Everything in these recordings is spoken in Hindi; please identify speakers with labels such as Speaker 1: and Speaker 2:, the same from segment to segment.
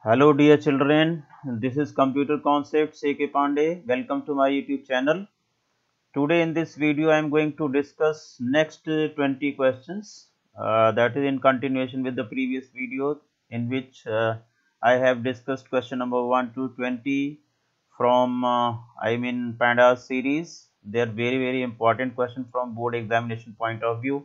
Speaker 1: Hello dear children, this is Computer Concepts A.K. Pandey. Welcome to my YouTube channel. Today in this video I am going to discuss next 20 questions that is in continuation with the previous video in which I have discussed question number 1 to 20 from Pandas series. They are very important question from board examination point of view.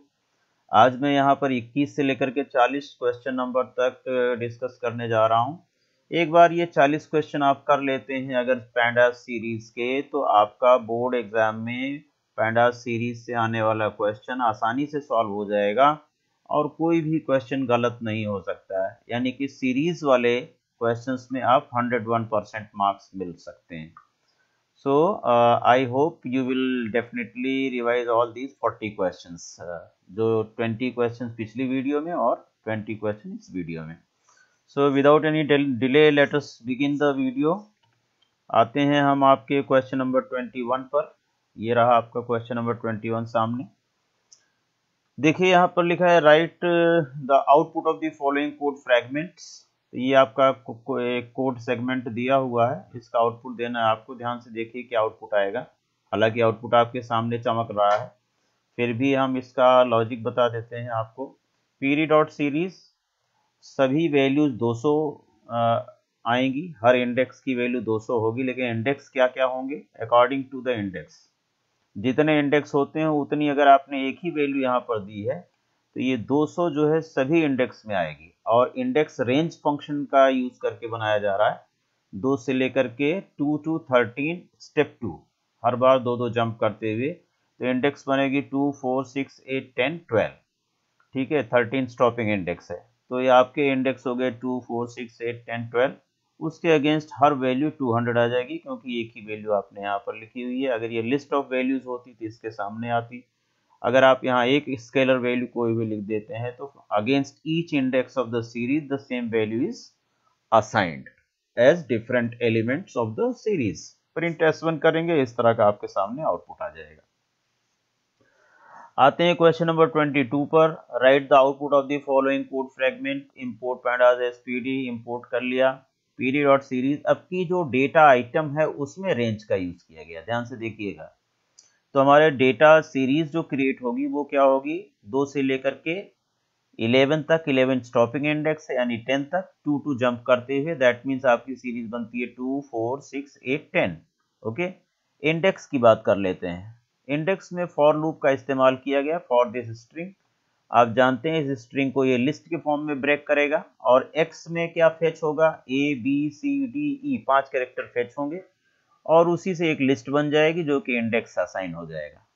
Speaker 1: आज मैं यहाँ पर 21 से लेकर के 40 क्वेश्चन नंबर तक डिस्कस करने जा रहा हूँ। एक बार ये 40 क्वेश्चन आप कर लेते हैं अगर पैंडास सीरीज के, तो आपका बोर्ड एग्जाम में पैंडास सीरीज से आने वाला क्वेश्चन आसानी से सॉल्व हो जाएगा और कोई भी क्वेश्चन गलत नहीं हो सकता है। यानी कि सीरीज वाले क्वेश्चंस में आप 101% मार्क्स मिल सकते हैं। So I hope you will definitely revise all these 40 questions, जो 20 questions पिछली वीडियो में और 20 question इस वीडियो में। So without any delay let us begin the video। आते हैं हम आपके क्वेश्चन नंबर 21 पर। ये रहा आपका क्वेश्चन नंबर 21 सामने। देखिए यहाँ पर लिखा है write the output of the following code fragments. ये आपका एक कोड सेगमेंट दिया हुआ है, इसका आउटपुट देना है आपको। ध्यान से देखिए क्या आउटपुट आएगा। हालांकि आउटपुट आपके सामने चमक रहा है, फिर भी हम इसका लॉजिक बता देते हैं आपको। पीरी डॉट सीरीज सभी वैल्यूज 200 आएंगी, हर इंडेक्स की वैल्यू 200 होगी, लेकिन इंडेक्स क्या क्या होंगे अकॉर्डिंग टू द इंडेक्स। जितने इंडेक्स होते हैं उतनी अगर आपने एक ही वैल्यू यहाँ पर दी है तो ये 200 जो है सभी इंडेक्स में आएगी। और इंडेक्स रेंज फंक्शन का यूज करके बनाया जा रहा है, 2 से लेकर के 2 to 13 step 2, her bar 2 jump करते हुए। तो इंडेक्स बनेगी 2, 4, 6, 8, 10, 12। ठीक है, 13 स्टॉपिंग इंडेक्स है, तो ये आपके इंडेक्स हो गए 2, 4, 6, 8, 10, 12। उसके अगेंस्ट हर वैल्यू 200 आ जाएगी, क्योंकि एक ही वैल्यू आपने यहाँ पर लिखी हुई है। अगर ये लिस्ट ऑफ वैल्यूज होती तो इसके सामने आती। अगर आप यहाँ एक स्केलर वैल्यू कोई भी लिख देते हैं तो against each index of the series the same value is assigned as different elements of the series. Print S1 करेंगे, इस तरह का आपके सामने आउटपुट आ जाएगा। आते हैं क्वेश्चन नंबर 22 पर। Write the output of the following code fragment. Import pandas SPD import कर लिया। पीडी डॉट सीरीज, अब की जो डेटा आइटम है उसमें रेंज का यूज किया गया। ध्यान से देखिएगा, तो हमारे डेटा सीरीज जो क्रिएट होगी वो क्या होगी, 2 से लेकर के 11 तक, 11 स्टॉपिंग इंडेक्स है, यानी 10 तक 2 जंप करते हुए। दैट मीन्स आपकी सीरीज बनती है 2, 4, 6, 8, 10। ओके, इंडेक्स की बात कर लेते हैं। इंडेक्स में फॉर लूप का इस्तेमाल किया गया फॉर दिस स्ट्रिंग। आप जानते हैं इस स्ट्रिंग को ये लिस्ट के फॉर्म में ब्रेक करेगा और एक्स में क्या फेच होगा, ABCDE 5 कैरेक्टर फेच होंगे और उसी से एक लिस्ट बन जाएगी जो कि इंडेक्स असाइन हो जाएगा।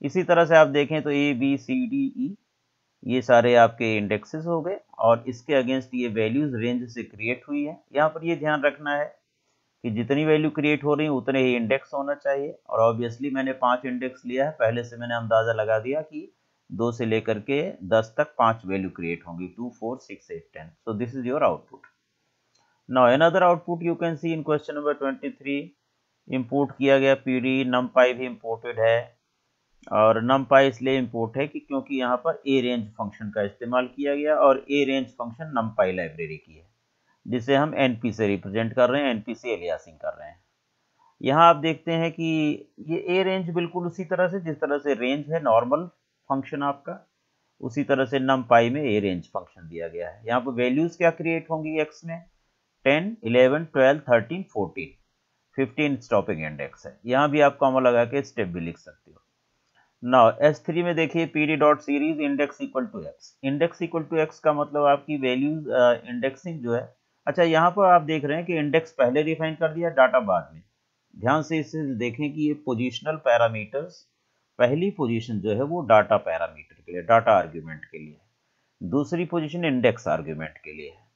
Speaker 1: इसी तरह से आप देखें तो ABCDE ये सारे आपके इंडेक्सेस हो गए और इसके अगेंस्ट ये वैल्यूज रेंज से क्रिएट हुई है। यहाँ पर ये ध्यान रखना है कि जितनी वैल्यू क्रिएट हो रही है उतने ही इंडेक्स होना चाहिए। और ऑब्वियसली मैंने 5 इंडेक्स लिया है, पहले से मैंने अंदाजा लगा दिया कि 2 से लेकर के 10 तक 5 वैल्यू क्रिएट होंगी, 2, 4, 6, 8, 10। सो this is your output. Now another output you can see in question number 23। Import किया गया पीडी, नमपाई भी इंपोर्टेड है। और नमपाई इसलिए इंपोर्ट है कि क्योंकि यहाँ पर ए रेंज फंक्शन का इस्तेमाल किया गया और ए रेंज फंक्शन नमपाई लाइब्रेरी की है, जिसे हम एनपी से रिप्रेजेंट कर रहे हैं, एनपी से एलियासिंग कर रहे हैं। यहाँ आप देखते हैं कि ये ए रेंज बिल्कुल उसी तरह से जिस तरह से रेंज है नॉर्मल फंक्शन आपका, उसी तरह से नमपाई में ए रेंज फंक्शन दिया गया है। यहाँ पर वैल्यूज क्या क्रिएट होंगी एक्स में, 10, 11, 12, 13, 14, 15 स्टॉपिंग इंडेक्स है। यहाँ भी आप कॉमा लगा के स्टेप भी लिख सकते हो। नाउ S3 में देखिए PD dot series index equal to X. Index equal to X का मतलब आपकी वैल्यूज इंडेक्सिंग जो है। अच्छा, यहाँ पर आप देख रहे हैं कि इंडेक्स पहले डिफाइन कर दिया, डाटा बाद में। ध्यान से इसे देखें कि ये पोजिशनल पैरामीटर्स, पहली पोजीशन जो है वो डाटा पैरामीटर के लिए, डाटा आर्ग्यूमेंट के लिए, दूसरी पोजीशन इंडेक्स आर्ग्यूमेंट के लिए है।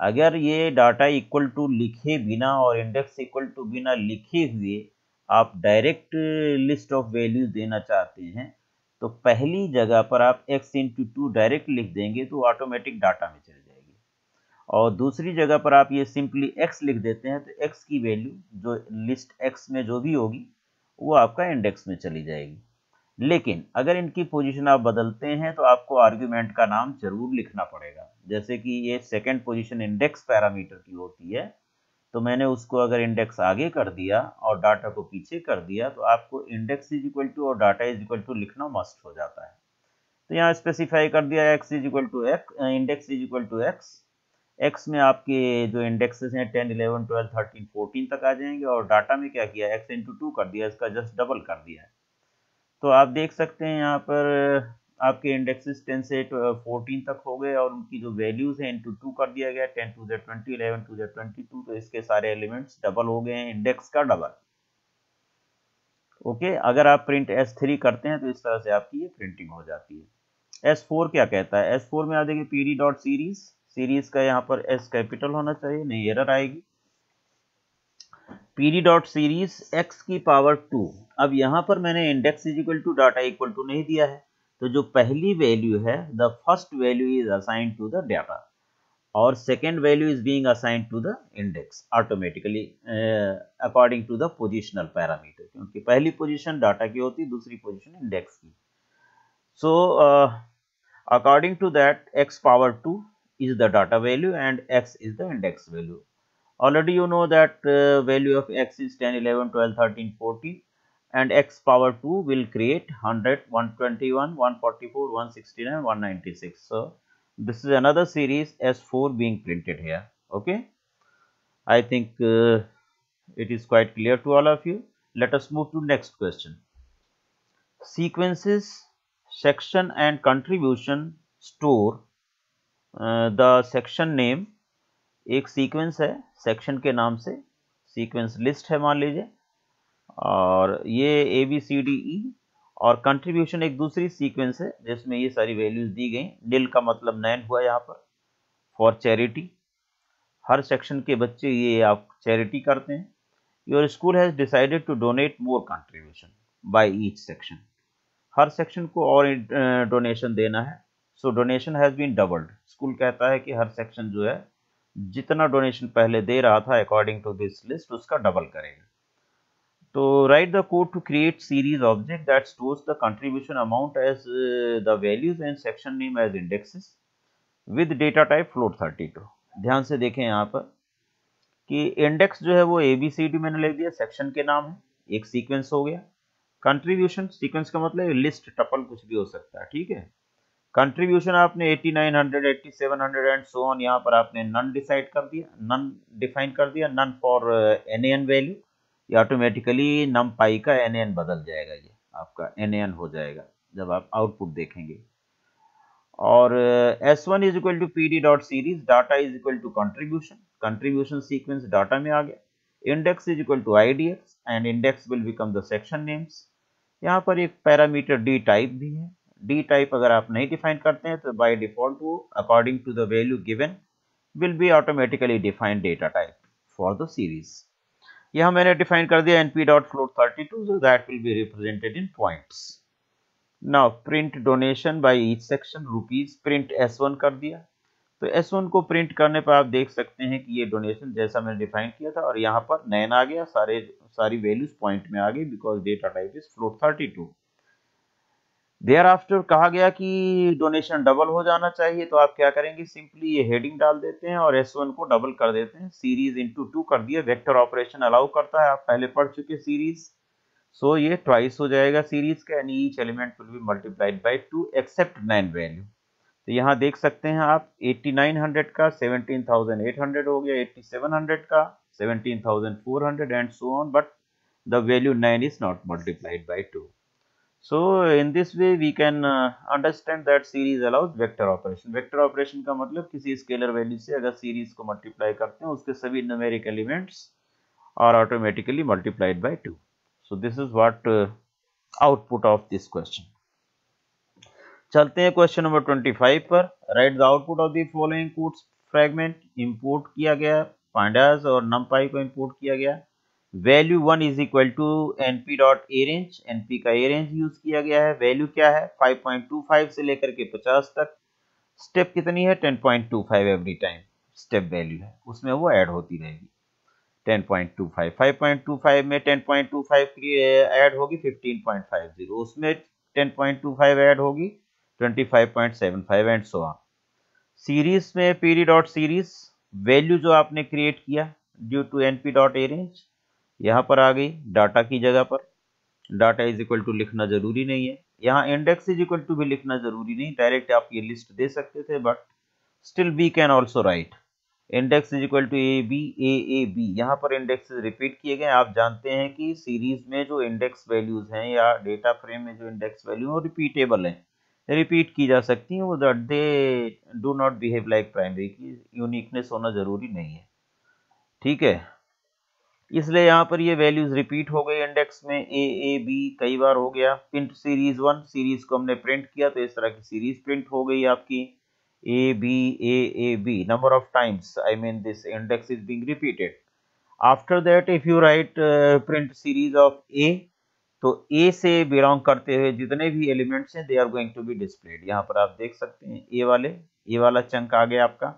Speaker 1: अगर ये डाटा इक्वल टू लिखे बिना और इंडेक्स इक्वल टू बिना लिखे हुए आप डायरेक्ट लिस्ट ऑफ वैल्यूज देना चाहते हैं तो पहली जगह पर आप x इंटू 2 डायरेक्ट लिख देंगे तो ऑटोमेटिक डाटा में चली जाएगी, और दूसरी जगह पर आप ये सिंपली x लिख देते हैं तो x की वैल्यू जो लिस्ट x में जो भी होगी वो आपका इंडेक्स में चली जाएगी। लेकिन अगर इनकी पोजीशन आप बदलते हैं तो आपको आर्ग्यूमेंट का नाम जरूर लिखना पड़ेगा। जैसे कि ये सेकंड पोजीशन इंडेक्स पैरामीटर की होती है, तो मैंने उसको अगर इंडेक्स आगे कर दिया और डाटा को पीछे कर दिया तो आपको इंडेक्स इज इक्वल टू और डाटा इज इक्वल टू लिखना मस्ट हो जाता है। तो यहाँ स्पेसिफाई कर दिया X is equal to X, index is equal to X. X में आपके जो इंडेक्सेस हैं 10, 11, 12, 13, 14 तक आ जाएंगे, और डाटा में क्या किया, एक्स इंटू 2 कर दिया, इसका जस्ट डबल कर दिया है। तो आप देख सकते हैं यहाँ पर आपके इंडेक्सेस 10 से 14 तक हो गए, और उनकी जो वैल्यूज हैं इंटू 2 कर दिया गया, 10 टू द 20, 11 टू द 22, तो इसके सारे एलिमेंट्स डबल हो गए हैं, इंडेक्स का डबल। ओके, अगर आप प्रिंट S3 करते हैं तो इस तरह से आपकी ये प्रिंटिंग हो जाती है। S4 क्या कहता है, S4 में आ जाएगी pd डॉट सीरीज, सीरीज का यहाँ पर S कैपिटल होना चाहिए, नहीं एरर आएगी। pd डॉट सीरीज x की पावर 2। अब यहाँ पर मैंने index is equal to data equal to नहीं दिया है, तो जो पहली वैल्यू है the first value is assigned to the data, और second value is being assigned to the index automatically according to the positional parameter, क्योंकि पहली पोजीशन डाटा की होती है, दूसरी पोजीशन इंडेक्स की। सो according to that x power 2 is the data value and x is the index value. Already you know that value of x is 10, 11, 12, 13, 14, and x power 2 will create 100, 121, 144, 169, 196. So this is another series S4 being printed here. Okay, I think it is quite clear to all of you. Let us move to next question. Sequences, section and contribution store the section name। एक सीक्वेंस है सेक्शन के नाम से, सीक्वेंस लिस्ट है मान लीजिए, और ये ABCDE, और कंट्रीब्यूशन एक दूसरी सीक्वेंस है जिसमें ये सारी वैल्यूज दी गई। निल का मतलब नैन हुआ यहाँ पर, फॉर चैरिटी, हर सेक्शन के बच्चे ये आप चैरिटी करते हैं। Your school has decided to donate more contribution by each section, हर सेक्शन को और डोनेशन देना है, so donation has been doubled. School कहता है कि हर सेक्शन जो है जितना डोनेशन पहले दे रहा था अकॉर्डिंग टू दिस लिस्ट उसका डबल करेगा। तो write the code to create series object that stores the contribution amount as the values and section name as indexes with data type float 32। ध्यान से देखें यहाँ पर कि इंडेक्स जो है वो ABCD मैंने लिख दिया, सेक्शन के नाम है, एक सीक्वेंस हो गया। कंट्रीब्यूशन सीक्वेंस का मतलब लिस्ट, टपल कुछ भी हो सकता है, ठीक है। कंट्रीब्यूशन आपने 8900, 8700 एंड सो ऑन, यहाँ पर आपने नन डिसाइड कर दिया, नन डिफाइन कर दिया, नन फॉर NaN वैल्यू, ये ऑटोमेटिकली नम पाई का NaN बदल जाएगा, ये आपका NaN हो जाएगा जब आप आउटपुट देखेंगे। और S1 is equal to PD dot series, data is equal to contribution, contribution sequence data में आ गया। Index is equal to IDX and index will become the section names. यहाँ पर एक पैरामीटर D टाइप भी है, D टाइप अगर आप नहीं डिफाइन करते हैं तो बाय डिफॉल्ट वो according to the value given will be automatically define data type for the series. यहाँ मैंने डिफाइन कर दिया np.float32, so that will be represented in points. Now print donation by each section rupees, print S1 कर दिया, तो S1 को प्रिंट करने पर आप देख सकते हैं कि ये डोनेशन जैसा मैंने डिफाइन किया था, और यहाँ पर नैन आ गया, सारी वैल्यूज पॉइंट में आ गई because data type is float 32। Thereafter कहा गया कि डोनेशन डबल हो जाना चाहिए, तो आप क्या करेंगे, सिंपली ये हेडिंग डाल देते हैं और S1 को डबल कर देते हैं, सीरीज इंटू 2 कर दिया। वेक्टर ऑपरेशन अलाउ करता है, आप पहले पढ़ चुके सीरीज, सो ये ट्वाइस हो जाएगा सीरीज का, यानी each element will be multiplied by 2 except 9 value. तो यहाँ देख सकते हैं आप 8900 का 17800 हो गया, 8700 का 17400 and so on, but the value 9 is not multiplied by 2. So in this way we can understand that series allows vector operation. Vector operation का मतलब किसी स्केलर वैल्यू से अगर सीरीज को मल्टीप्लाई करते हैं उसके सभी numeric elements are automatically multiplied by 2. So this is what output of this question. चलते हैं क्वेश्चन नंबर 25 पर। Write the output of the following codes fragment. Import किया गया पांडास और numpy को इंपोर्ट किया गया। Value 1 is equal to np dot arange, np का अरेंज यूज किया गया है। वैल्यू क्या है 5.25 से लेकर के 50 तक। स्टेप कितनी है 10.25 एवरी टाइम स्टेप वैल्यू है, उसमें वो ऐड होती रहेगी 10.25। 5.25 में 10.25 की ऐड होगी 15.50, उसमें 10.25 ऐड होगी 25.75 एंड सो ऑन। सीरीज में पीडी डॉट सीरीज वैल्यू जो आपने क्रिएट किया due to NP dot arange यहाँ पर आ गई डाटा की जगह पर। डाटा इज इक्वल टू लिखना जरूरी नहीं है, यहाँ इंडेक्स इज इक्वल टू भी लिखना जरूरी नहीं, डायरेक्ट आप ये लिस्ट दे सकते थे, but still we can also write index is equal to A B. यहाँ पर इंडेक्स रिपीट किए गए। आप जानते हैं कि सीरीज में जो इंडेक्स वैल्यूज हैं या डेटा फ्रेम में जो इंडेक्स वैल्यू वो रिपीटेबल है, रिपीट की जा सकती है, वो they do not behave like primary की यूनिकनेस होना जरूरी नहीं है, ठीक है। इसलिए यहाँ पर ये वैल्यूज रिपीट हो गई इंडेक्स में ए बी कई बार हो गया। प्रिंट सीरीज 1 सीरीज को हमने प्रिंट किया तो इस तरह की सीरीज प्रिंट हो गई आपकी A B number of times, I mean this index is being repeated. After that if you write print series of A, तो ए से बिलोंग करते हुए जितने भी एलिमेंट्स हैं they are going to be displayed. यहाँ पर आप देख सकते हैं ए वाला चंक आ गया आपका।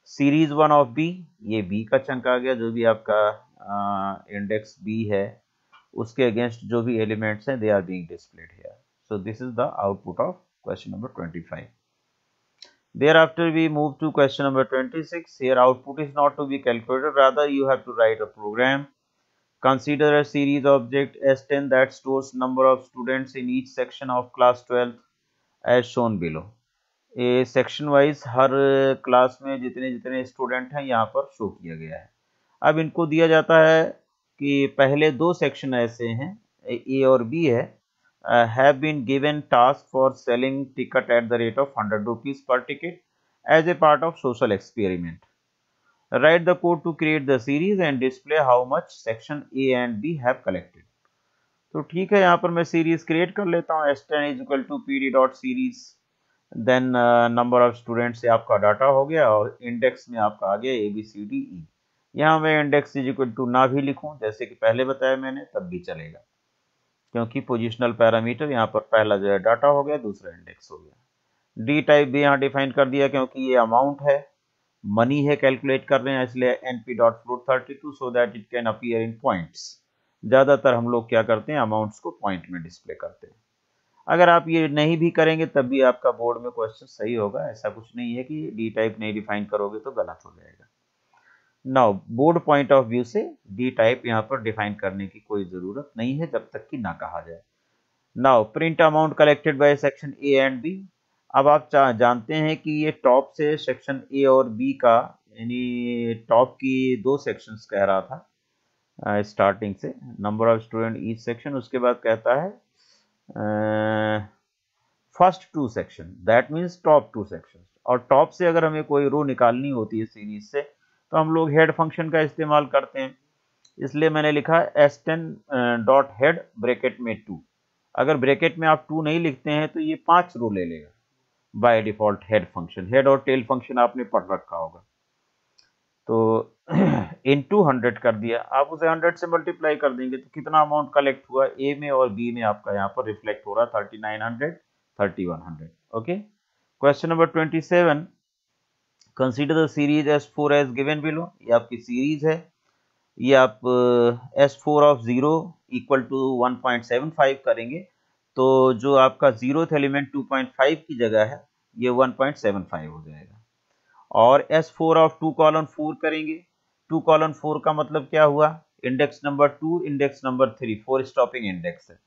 Speaker 1: सीरीज 1 ऑफ बी, ये बी का चंक आ गया, जो भी आपका इंडेक्स बी है उसके अगेंस्ट जो भी एलिमेंट्स हैं they are being displayed here. So this is the output of question number 25। Thereafter we move to question number 26. Here output is not to be calculated, rather you have to write a program. Consider a series object S10 that stores number of students in each section of class 12 as shown below. ये सेक्शन वाइज हर क्लास में जितने जितने स्टूडेंट हैं यहाँ पर शो किया गया है। अब इनको दिया जाता है कि पहले दो सेक्शन ऐसे हैं ए और बी है, have been given task for selling ticket at the rate of 100 rupees per ticket as a part of social experiment. Write the code to create the series and display how much section A and B have collected. तो ठीक है, यहाँ पर मैं सीरीज क्रिएट कर लेता हूँ। S10 is equal to pd dot series, then number of student से आपका डाटा हो गया और इंडेक्स में आपका आ गया ABCDE। यहाँ मैं इंडेक्स इज इक्वल टू ना भी लिखूं जैसे कि पहले बताया मैंने तब भी चलेगा, क्योंकि पोजिशनल पैरामीटर यहाँ पर पहला जो है डाटा हो गया, दूसरा इंडेक्स हो गया। डी टाइप भी यहाँ डिफाइन कर दिया क्योंकि ये अमाउंट है, मनी है, कैलकुलेट कर रहे हैं, इसलिए np.float32 so that it can appear in points. ज़्यादातर हम लोग क्या करते हैं, अमाउंट्स को पॉइंट में डिस्प्ले करते हैं। अगर आप ये नहीं भी करेंगे तब भी आपका बोर्ड में क्वेश्चन सही होगा, ऐसा कुछ नहीं है कि डी टाइप नहीं डिफाइन करोगे तो गलत हो जाएगा। Now board point of view से डी टाइप यहाँ पर डिफाइन करने की कोई जरूरत नहीं है जब तक कि ना कहा जाए। Now print amount collected by section A and B. अब आप जानते हैं कि ये टॉप से सेक्शन ए और बी का, यानी टॉप की दो सेक्शंस कह रहा था स्टार्टिंग से, number of student each section, उसके बाद कहता है first two section, that means top two section. और टॉप से अगर हमें कोई रो निकालनी होती है सीरीज से तो हम लोग हेड फंक्शन का इस्तेमाल करते हैं, इसलिए मैंने लिखा S10 डॉट हेड ब्रैकेट में 2। अगर ब्रैकेट में आप 2 नहीं लिखते हैं तो ये 5 रो ले लेगा by default head function. Head और टेल फंक्शन आपने पढ़ रखा होगा। तो इनटू 100 कर दिया, आप उसे 100 से मल्टीप्लाई कर देंगे तो कितना अमाउंट कलेक्ट हुआ ए में और बी में आपका यहाँ पर रिफ्लेक्ट हो रहा 3900 3100। Okay, question number 27। Consider the series S4 as given below. ये आपकी सीरीज है, ये आप S4 ऑफ 0 इक्वल टू 1.75 करेंगे तो जो आपका 0th एलिमेंट 2.5 की जगह है ये 1.75 हो जाएगा। और S4 ऑफ 2 कॉलन 4 करेंगे, 2 कॉलन 4 का मतलब क्या हुआ, index number 2 index number 3, 4 stopping index है,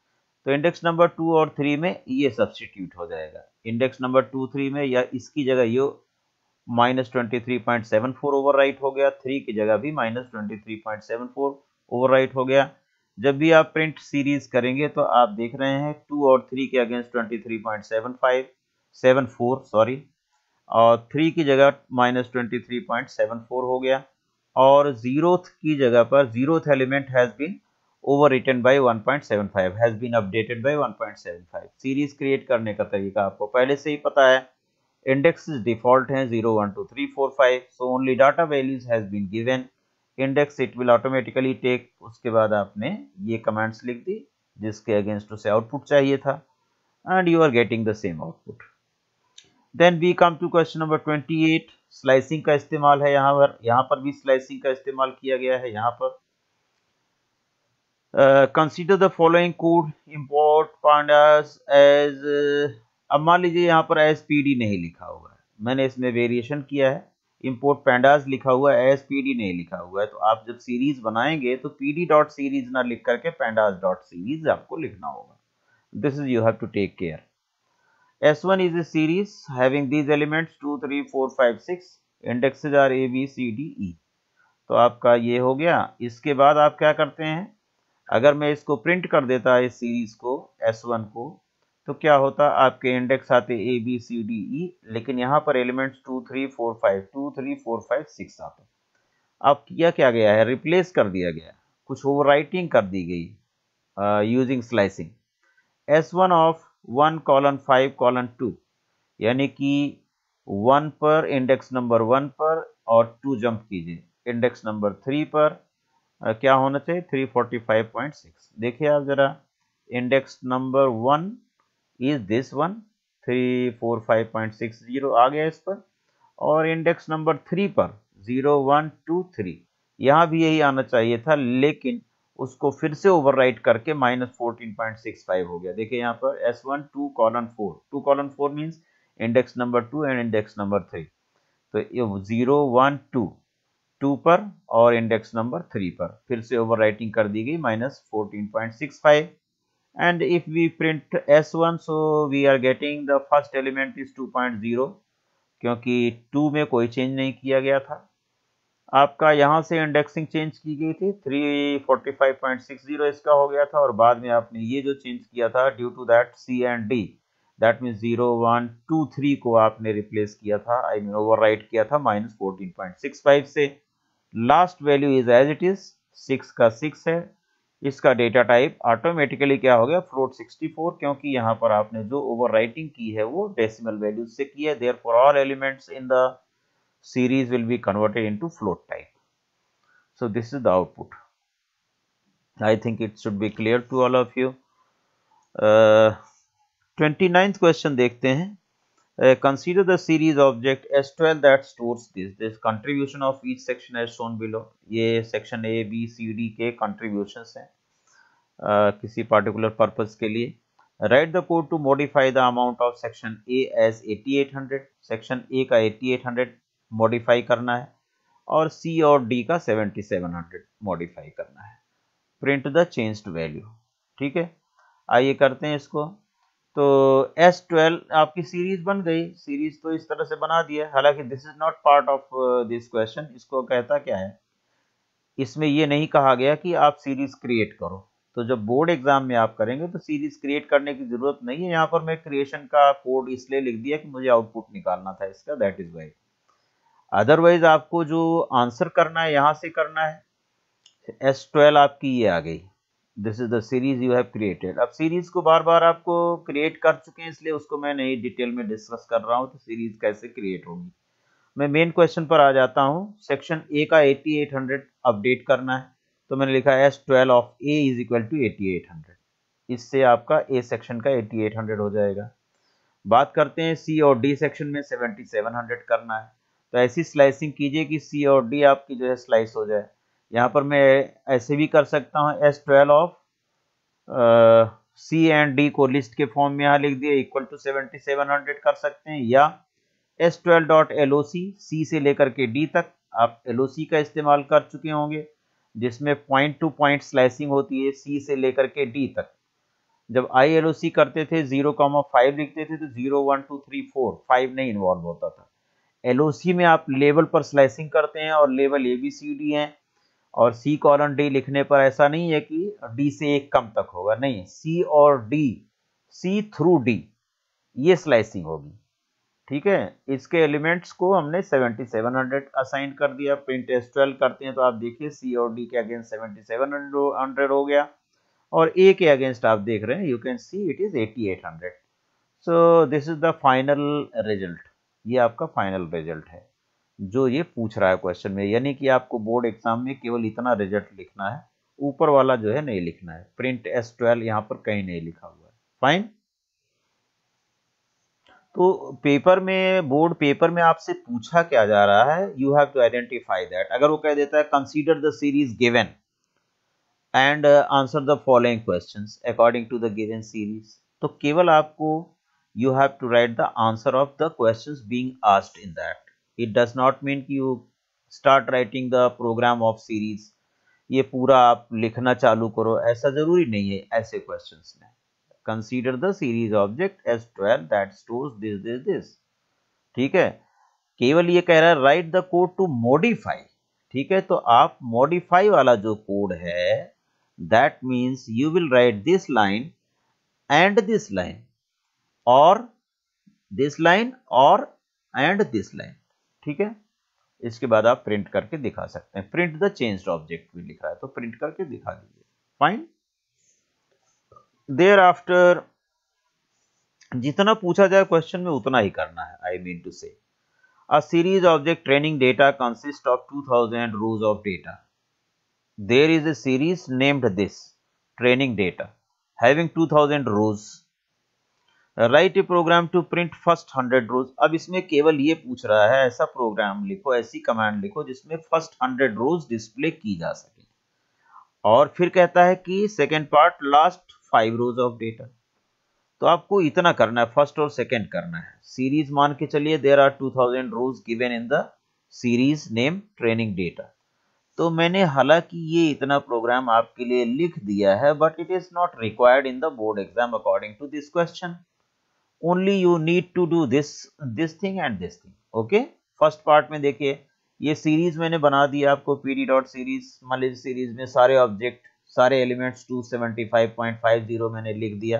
Speaker 1: तो इंडेक्स नंबर 2 और 3 में ये सब्स्टिट्यूट हो जाएगा। इंडेक्स नंबर 2 3 में या इसकी जगह ये -23.74 ओवरराइट हो गया, 3 की जगह भी -23.74 ओवरराइट हो गया। जब भी आप प्रिंट सीरीज करेंगे तो आप देख रहे हैं 2 और 3 के अगेंस्ट 23.74 सॉरी, और 3 की जगह -23.74 हो गया, और 0th की जगह पर 0th element has been overwritten by 1.75, has been updated by 1.75। Series create करने का तरीका आपको पहले से ही पता है, इंडेक्स डिफॉल्ट हैं 0 1 2 3 4 5, so only data values has been given, index it will automatically take. उसके बाद आपने ये कमांड्स लिख दी जिसके अगेंस्ट उसे आउटपुट चाहिए था, and you are getting the same output. Then we come to question number 28। Slicing का इस्तेमाल है यहाँ पर भी स्लाइसिंग का इस्तेमाल किया गया है। यहाँ पर consider the following code import pandas as, अब मान लीजिए यहाँ पर एज पीडी नहीं लिखा हुआ है, मैंने इसमें वेरिएशन किया है, इंपोर्ट pandas लिखा हुआ है, एज पीडी नहीं लिखा हुआ है, तो आप जब सीरीज बनाएंगे तो पीडी डॉट सीरीज ना लिख करके pandas डॉट सीरीज आपको लिखना होगा. This is you have to take care. S1 is a series having these elements 2, 3, 4, 5, 6. Indexes are A, B, C, D, E. तो आपका ये हो गया. इसके बाद आप क्या करते हैं, अगर मैं इसको प्रिंट कर देता इस सीरीज को S1 को, तो क्या होता, आपके इंडेक्स आते A, B, C, D, E, लेकिन यहाँ पर एलिमेंट्स 2, 3, 4, 5, 2, 3, 4, 5, 6 आते. अब किया क्या गया है, रिप्लेस कर दिया गया, कुछ ओवरराइटिंग कर दी गई यूजिंग स्लाइसिंग. S1 ऑफ 1:5:2, यानी कि 1 पर इंडेक्स नंबर 1 पर और 2 जंप कीजिए, इंडेक्स नंबर 3 पर क्या होना चाहिए 345.6. देखिए आप जरा, index number 1 is this one 345.60 आ गया इस पर, और इंडेक्स नंबर 3 पर 0, 1, 2, 3 यहाँ भी यही आना चाहिए था, लेकिन उसको फिर से ओवरराइट करके -14.65 हो गया. देखिए यहाँ पर S1 2:4 means index number 2 and index number 3, तो ये 0, 1, 2 पर और इंडेक्स नंबर 3 पर फिर से ओवरराइटिंग कर दी गई -14.65. and if we print S1, so we are getting the first element is 2.0, क्योंकि 2 में कोई चेंज नहीं किया गया था. आपका यहाँ से इंडेक्सिंग चेंज की गई थी 345.60 इसका हो गया था, और बाद में आपने ये जो चेंज किया था due to that C and D, that means 0, 1, 2, 3 को आपने रिप्लेस किया था, आई मीन ओवरराइट किया था -14.65 से. Last value is as it is, 6 का 6 है. इसका डेटा टाइप ऑटोमेटिकली क्या हो गया फ्लोट 64, क्योंकि यहाँ पर आपने जो ओवरराइटिंग की है वो डेसिमल वैल्यूज से की है. Therefore all elements in the series will be converted into float type. So this is the output. I think it should be clear to all of you. 29th question देखते हैं. Consider the series object S12 that stores this contribution of each section as shown below. ये section A, B, C, D के contributions हैं किसी particular purpose के लिए. Write the code to modify the amount of section A as 8800. section A का 8800 मॉडिफाई करना है और C और D का 7700 मॉडिफाई करना है. Print the changed value. ठीक है, आइए करते हैं इसको. तो S12 आपकी सीरीज बन गई. सीरीज तो इस तरह से बना दिया, हालांकि this is not part of this question. इसको कहता क्या है, इसमें ये नहीं कहा गया कि आप सीरीज क्रिएट करो. तो जब बोर्ड एग्जाम में आप करेंगे तो सीरीज क्रिएट करने की जरूरत नहीं है. यहाँ पर मैं क्रिएशन का कोड इसलिए लिख दिया कि मुझे आउटपुट निकालना था इसका, दैट इज वाई. अदरवाइज आपको जो आंसर करना है यहां से करना है. S12 आपकी ये आ गई, this is the series you have created. अब सीरीज को बार बार आपको क्रिएट कर चुके हैं, इसलिए उसको मैं नहीं डिटेल में डिस्कस कर रहा हूं. तो सीरीज कैसे क्रिएट होगी, मैं मेन क्वेश्चन पर आ जाता हूं. सेक्शन ए का 8800 अपडेट करना है, तो मैंने लिखा S12 of A is equal to 8800. इससे आपका ए सेक्शन का 8800 हो जाएगा. बात करते हैं C और D सेक्शन में 7700 करना है. तो ऐसी स्लाइसिंग कीजिए कि C और D आपकी जो है स्लाइस हो जाए. यहाँ पर मैं ऐसे भी कर सकता हूँ, S12 of C and D को लिस्ट के फॉर्म में यहाँ लिख दिया इक्वल टू 7700 कर सकते हैं, या S12.loc C से लेकर के D तक. आप LOC का इस्तेमाल कर चुके होंगे, जिसमें पॉइंट टू पॉइंट स्लाइसिंग होती है C से लेकर के D तक. जब ILOC करते थे 0,5 लिखते थे तो 0, 1, 2, 3, 4, 5 नहीं इन्वॉल्व होता था. LOC में आप लेवल पर स्लाइसिंग करते हैं और लेवल ABCD हैं, और C कॉलन D लिखने पर ऐसा नहीं है कि D से एक कम तक होगा, नहीं, C और D, C थ्रू D ये स्लाइसिंग होगी. ठीक है, इसके एलिमेंट्स को हमने 7700 असाइन कर दिया. प्रिंट S12 करते हैं तो आप देखिए C और D के अगेंस्ट 7700 हो गया, और A के अगेंस्ट आप देख रहे हैं, you can see it is 8800. So this is the final result. ये आपका फाइनल रिजल्ट है जो ये पूछ रहा है क्वेश्चन में, यानी कि आपको बोर्ड एग्जाम में केवल इतना रिजल्ट लिखना है, ऊपर वाला जो है नहीं लिखना है. प्रिंट S12 यहाँ पर कहीं नहीं लिखा हुआ है. फाइन. तो पेपर में, बोर्ड पेपर में आपसे पूछा क्या जा रहा है, you have to identify that. अगर वो कह देता है consider the series given, and answer the following questions according to the given series. तो केवल आपको you have to write the answer of the questions being asked in that. It does not mean कि you start writing the program of series, ये पूरा आप लिखना चालू करो, ऐसा जरूरी नहीं है ऐसे क्वेश्चंस में। Consider the series object as 12 that stores this this this. ठीक है, केवल ये कह रहा है write the code to modify. ठीक है, तो आप मॉडिफाई वाला जो कोड है that means you will write this line and this line और दिस लाइन और एंड दिस लाइन। ठीक है, इसके बाद आप प्रिंट करके दिखा सकते हैं। प्रिंट द चेंज्ड ऑब्जेक्ट भी लिख रहा है तो प्रिंट करके दिखा दीजिए। फाइन। देयर आफ्टर जितना पूछा जाए क्वेश्चन में उतना ही करना है। आई मीन टू से a series object training data consists of 2000 rows of data. There is a series named this training data having 2000 rows. Write a program to print first 100 rows. अब इसमें केवल ये पूछ रहा है ऐसा प्रोग्राम लिखो, ऐसी कमांड लिखो जिसमें फर्स्ट 100 रोज डिस्प्ले की जा सके। और फिर कहता है कि second part last 5 rose of data. तो आपको इतना करना है, फर्स्ट और सेकंड करना है। सीरीज मान के चलिए there are 2000 rows given in the series name training data. तो मैंने हालांकि ये इतना प्रोग्राम आपके लिए लिख दिया है but it is not required in the board exam according to this question. Only you need to do this thing and this thing. Okay, first part में देखिए ये सीरीज मैंने बना दिया आपको पीडी डॉट सीरीज। मान लीजिए सीरीज में सारे ऑब्जेक्ट सारे एलिमेंट्स 275.50 मैंने लिख दिया,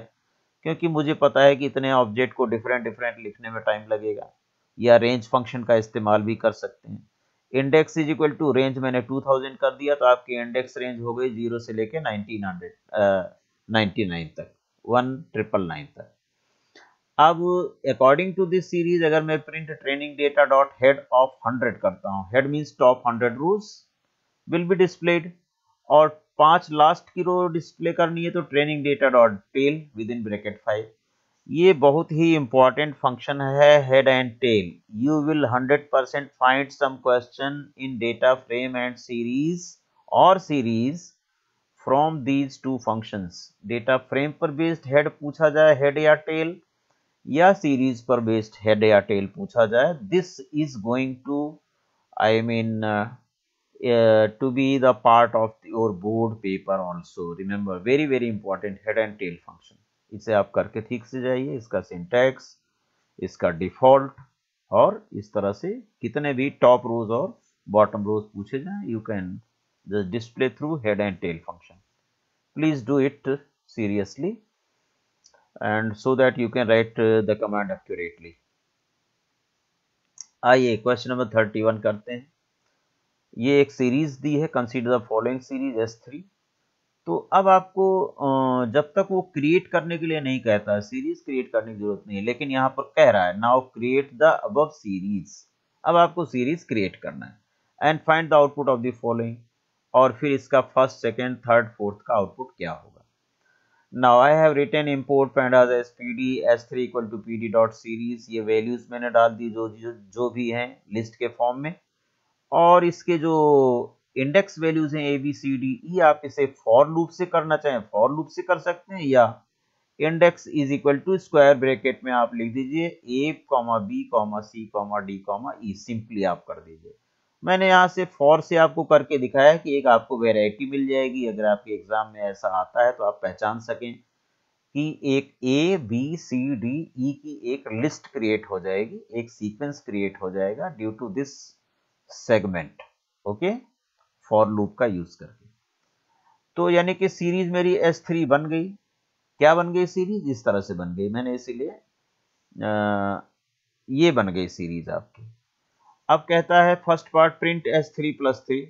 Speaker 1: क्योंकि मुझे पता है कि इतने ऑब्जेक्ट को डिफरेंट डिफरेंट लिखने में टाइम लगेगा। या रेंज फंक्शन का इस्तेमाल भी कर सकते हैं। Index is equal to range मैंने 2000 कर दिया तो आपकी इंडेक्स रेंज हो गई 0 से लेके 1999 तक, 1999 तक। अब अकॉर्डिंग टू दिस सीरीज अगर मैं print training data dot head of 100 करता हूँ, head means top 100 rows will be displayed, और 5 लास्ट की रो डिस्प्ले करनी है तो training data dot tail with in bracket 5। ये बहुत ही इंपॉर्टेंट फंक्शन है head and tail. You will 100% find some question in data frame and series और series from these two functions. Data frame पर बेस्ड हेड पूछा जाए हेड या टेल, या सीरीज पर बेस्ड हेड या टेल पूछा जाए, this is going to I mean to be the part of your board paper also. Remember very important head and tail function. इसे आप करके ठीक से जाइए, इसका सिंटैक्स, इसका डिफॉल्ट, और इस तरह से कितने भी टॉप रोज और बॉटम रोज पूछे जाएं you can just display through head and tail function. Please do it seriously and so that you can write the command accurately. आइए क्वेश्चन नंबर 31 करते हैं। ये एक सीरीज दी है, consider the following series S3। तो अब आपको जब तक वो क्रिएट करने के लिए नहीं कहता है, सीरीज क्रिएट करने की जरूरत नहीं है, लेकिन यहाँ पर कह रहा है now create the above series. अब आपको सीरीज क्रिएट करना है and find the output of the following, और फिर इसका फर्स्ट सेकेंड थर्ड फोर्थ का आउटपुट क्या होगा। Now I have written import pandas spd s3 equal to pd dot series. ये वैल्यूज मैंने डाल दी जो भी हैं लिस्ट के फॉर्म में, और इसके जो इंडेक्स वैल्यूज हैं A B C D E, आप इसे फॉर लूप से करना चाहें फॉर लूप से कर सकते हैं, या index is equal to square bracket में आप लिख दीजिए A comma B comma C comma D comma E, simply आप कर दीजिए। मैंने यहाँ से फॉर से आपको करके दिखाया कि एक आपको वेराइटी मिल जाएगी, अगर आपके एग्जाम में ऐसा आता है तो आप पहचान सकें कि एक A B C D E की एक लिस्ट क्रिएट हो जाएगी, एक सीक्वेंस क्रिएट हो जाएगा due to this segment. Okay, for loop का यूज करके। तो यानी कि सीरीज मेरी S3 बन गई। क्या बन गई सीरीज? इस तरह से बन गई, मैंने इसीलिए ये बन गई सीरीज आपकी। अब कहता है first part print S3 plus 3,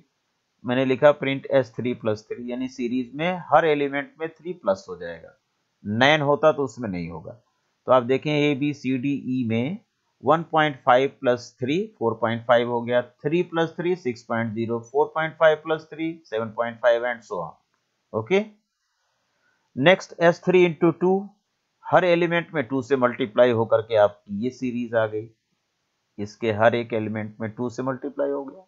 Speaker 1: मैंने लिखा प्रिंट S3 प्लस 3, यानी सीरीज में हर एलिमेंट में 3 प्लस हो जाएगा, 9 होता तो उसमें नहीं होगा। तो आप देखें A B C D E में 1.5 प्लस 3 4.5 हो गया, 3 plus 3 6.0, 4.5 plus 3 7.5 and so on. Okay, next S3 into 2, her element में 2 से मल्टीप्लाई होकर के आपकी ये सीरीज आ गई, इसके हर एक एलिमेंट में 2 से मल्टीप्लाई हो गया।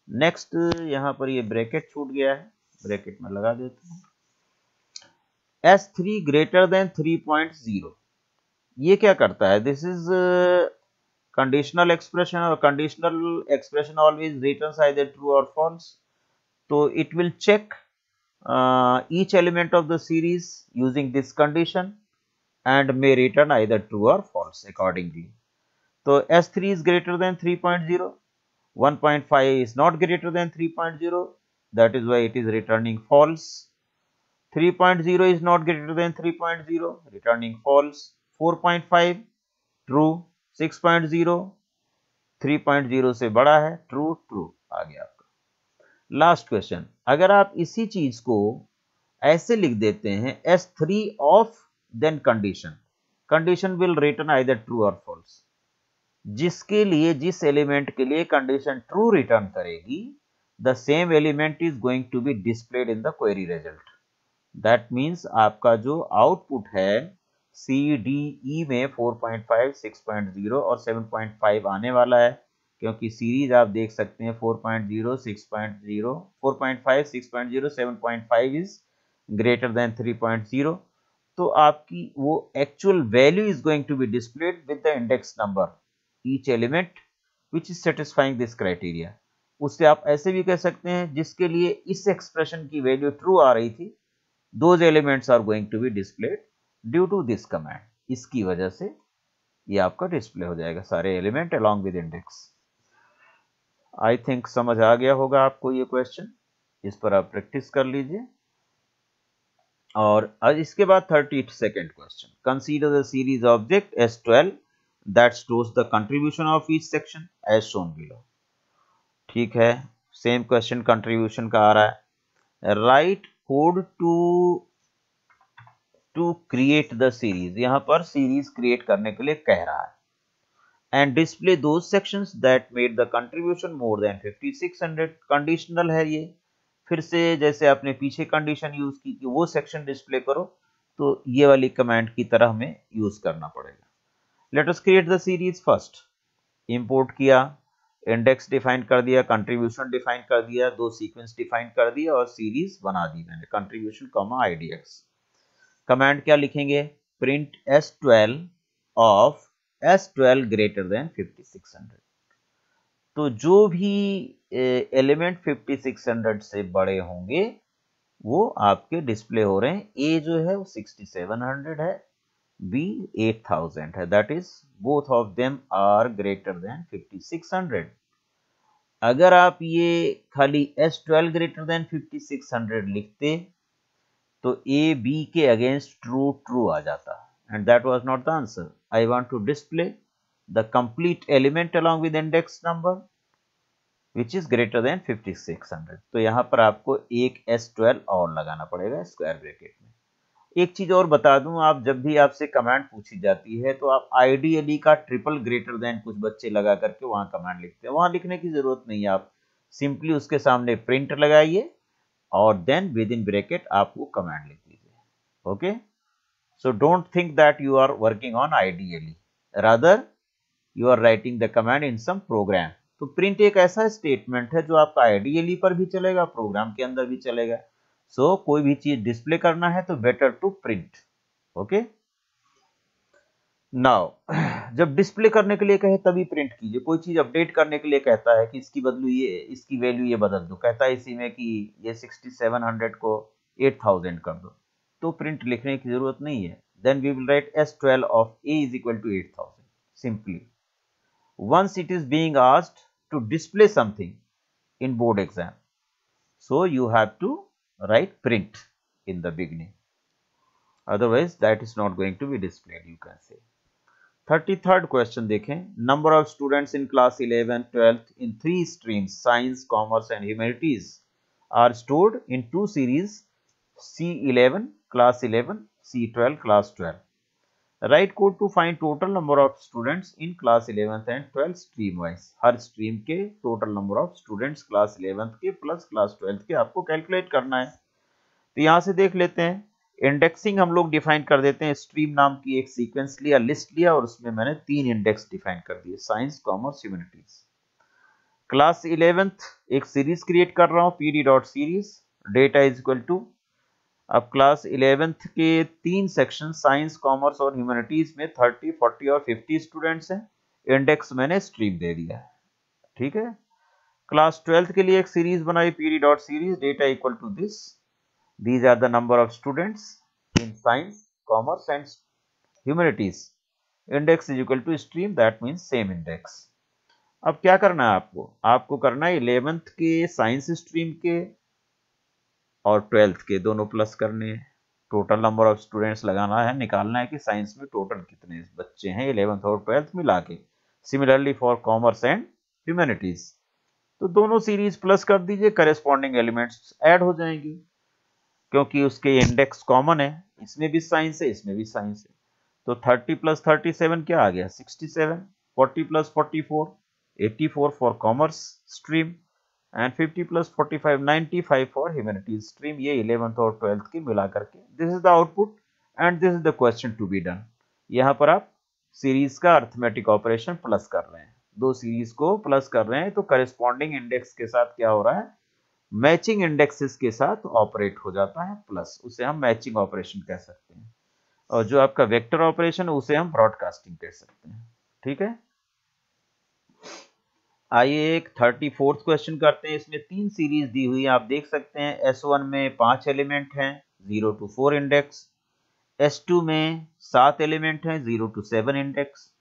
Speaker 1: नेक्स्ट यहाँ पर ये ब्रैकेट छूट गया है, ब्रैकेट में लगा देते हैं। S3 ग्रेटर देन 3.0, ये क्या करता है? दिस इज कंडीशनल एक्सप्रेशन, और conditional expression always returns either true और फॉल्स। तो it will check each element of the series using this condition and may return either true or false accordingly. So S3 is greater than 3.0, 1.5 is not greater than 3.0, that is why it is returning false. 3.0 is not greater than 3.0, returning false. 4.5 true, 6.0 3.0 से बड़ा है, ट्रू ट्रू आ गया आपका। लास्ट क्वेश्चन, अगर आप इसी चीज को ऐसे लिख देते हैं S3 of then condition will return either true और फॉल्स, जिसके लिए जिस एलिमेंट के लिए कंडीशन ट्रू रिटर्न करेगी, the same element is going to be displayed in the query result. That means आपका जो आउटपुट है CDE में 4.5, 6.0 और 7.5 आने वाला है, क्योंकि सीरीज आप देख सकते हैं 4.0, 6.0, 4.5, 6.0, 7.5 इज ग्रेटर देन 3.0। तो आपकी वो actual value is going to be displayed with the index number each element which is satisfying this criteria. उससे आप ऐसे भी कह सकते हैं जिसके लिए इस एक्सप्रेशन की वैल्यू ट्रू आ रही थी, those elements are going to be displayed due to this command. इसकी वजह से ये आपका डिस्प्ले हो जाएगा सारे element along with index. I think समझ आ गया होगा आपको ये क्वेश्चन, इस पर आप प्रैक्टिस कर लीजिए। और आज इसके बाद 32nd question, consider the series object S12 that stores the contribution of each section as shown below. ठीक है, सेम क्वेश्चन कंट्रीब्यूशन का आ रहा है। Write code to create the series, यहां पर सीरीज क्रिएट करने के लिए कह रहा है। And display those sections that made the contribution more than 5600, conditional है ये, फिर से जैसे आपने पीछे कंडीशन यूज की कि वो सेक्शन डिस्प्ले करो, तो ये वाली कमांड की तरह हमें यूज करना पड़ेगा। Let us create the series first. Import किया, इंडेक्स डिफाइन कर दिया, कंट्रीब्यूशन डिफाइन कर दिया, दो सीक्वेंस डिफाइन कर दिया और सीरीज बना दी मैंने, कंट्रीब्यूशन कॉमा IDX। कमांड क्या लिखेंगे? Print S12 of S12 greater than 5600। तो जो भी एलिमेंट 5600 से बड़े होंगे वो आपके डिस्प्ले हो रहे हैं। A जो है वो 6700 है, B 8000 है, that is both of them are greater than 5600। अगर आप ये खाली S12 ग्रेटर देन 5600 लिखते तो A B के अगेंस्ट ट्रू ट्रू आ जाता, and that was not the answer. I want to display the complete element along with index number which is greater than 5600। तो यहां पर आपको एक S12 और लगाना पड़ेगा स्क्वायर ब्रैकेट में। एक चीज और बता दूं, आप जब भी आपसे कमांड पूछी जाती है तो आप आइडियली का ट्रिपल ग्रेटर देन कुछ बच्चे लगा करके वहां कमांड लिखते हैं, वहां लिखने की जरूरत नहीं है। आप सिंपली उसके सामने प्रिंट लगाइए और देन विद इन ब्रैकेट आप वो कमांड लिख लीजिए। Okay, so don't think that you are working on ideally, rather you are writing the command in some program. तो प्रिंट एक ऐसा स्टेटमेंट है जो आपका आइडियली पर भी चलेगा, प्रोग्राम के अंदर भी चलेगा। सो कोई भी चीज डिस्प्ले करना है तो better to print. Okay, now जब डिस्प्ले करने के लिए कहे तभी प्रिंट कीजिए। कोई चीज अपडेट करने के लिए कहता है कि इसकी बदलू ये, इसकी वैल्यू ये बदल दो, कहता है इसी में कि ये 6700 को 8000 कर दो, तो प्रिंट लिखने की जरूरत नहीं है। Then we will write S12 of A is equal to 8000 simply. once it is being asked to display something in board exam, so you have to write print in the beginning, otherwise that is not going to be displayed, you can say। 33rd question देखें, number of students in class 11 12th in 3 streams science, commerce and humanities are stored in 2 series C11 class 11, C12 class 12। Write code to find total number of students in class 11th and 12th stream wise. हर स्ट्रीम के total number of students class 11th के प्लस क्लास 12th के आपको कैलकुलेट करना है। तो यहां से देख लेते हैं, इंडेक्सिंग हम लोग डिफाइन कर देते हैं। स्ट्रीम नाम की एक सीक्वेंस लिया, लिस्ट लिया और उसमें मैंने 3 इंडेक्स डिफाइन कर दिए, science, commerce, humanities. Class 11th एक सीरीज क्रिएट कर रहा हूं, PD.series data is equal to, अब क्लास 11th के 3 सेक्शन साइंस, कॉमर्स और ह्यूमैनिटीज में 30, 40 और 50 स्टूडेंट्स हैं। इंडेक्स मैंने स्ट्रीम दे दिया है, ठीक है। क्लास 12th के लिए एक सीरीज बनाई, PD dot series, data equal to this, these are the number of students in science, commerce and humanities, index is equal to stream, that means same index. अब क्या करना है आपको, आपको करना है 11th के साइंस स्ट्रीम के और 12th के दोनों प्लस करने हैं। टोटल नंबर ऑफ स्टूडेंट्स लगाना है, निकालना है कि साइंस में टोटल कितने बच्चे हैं 11th और 12th मिला के। Similarly for commerce and humanities, तो दोनों सीरीज प्लस कर दीजिए, करेस्पॉन्डिंग एलिमेंट्स ऐड हो जाएंगे, क्योंकि उसके इंडेक्स कॉमन है, इसमें भी साइंस है, इसमें भी साइंस है। तो 30 प्लस 37 क्या आ गया, 67, 40 plus 44, 84 for commerce stream, and 50 plus 45, 95 for humanities stream. ये 11th और 12th की मिला करके, this is the output and this is the question to be done. यहाँ पर आप सीरीज का अर्थमेटिक ऑपरेशन प्लस कर रहे हैं, दो सीरीज को प्लस कर रहे हैं, तो करेस्पॉन्डिंग इंडेक्स के साथ क्या हो रहा है, मैचिंग इंडेक्सेस के साथ ऑपरेट हो जाता है प्लस, उसे हम मैचिंग ऑपरेशन कह सकते हैं। और जो आपका वेक्टर ऑपरेशन है उसे हम ब्रॉडकास्टिंग कह सकते हैं, ठीक है। आइए एक 34th क्वेश्चन करते हैं। इसमें 3 सीरीज दी हुई है, आप देख सकते हैं। S1 में 5 एलिमेंट हैं, 0 to 4 इंडेक्स। S2 में 7 एलिमेंट हैं, 0 to 7 इंडेक्स।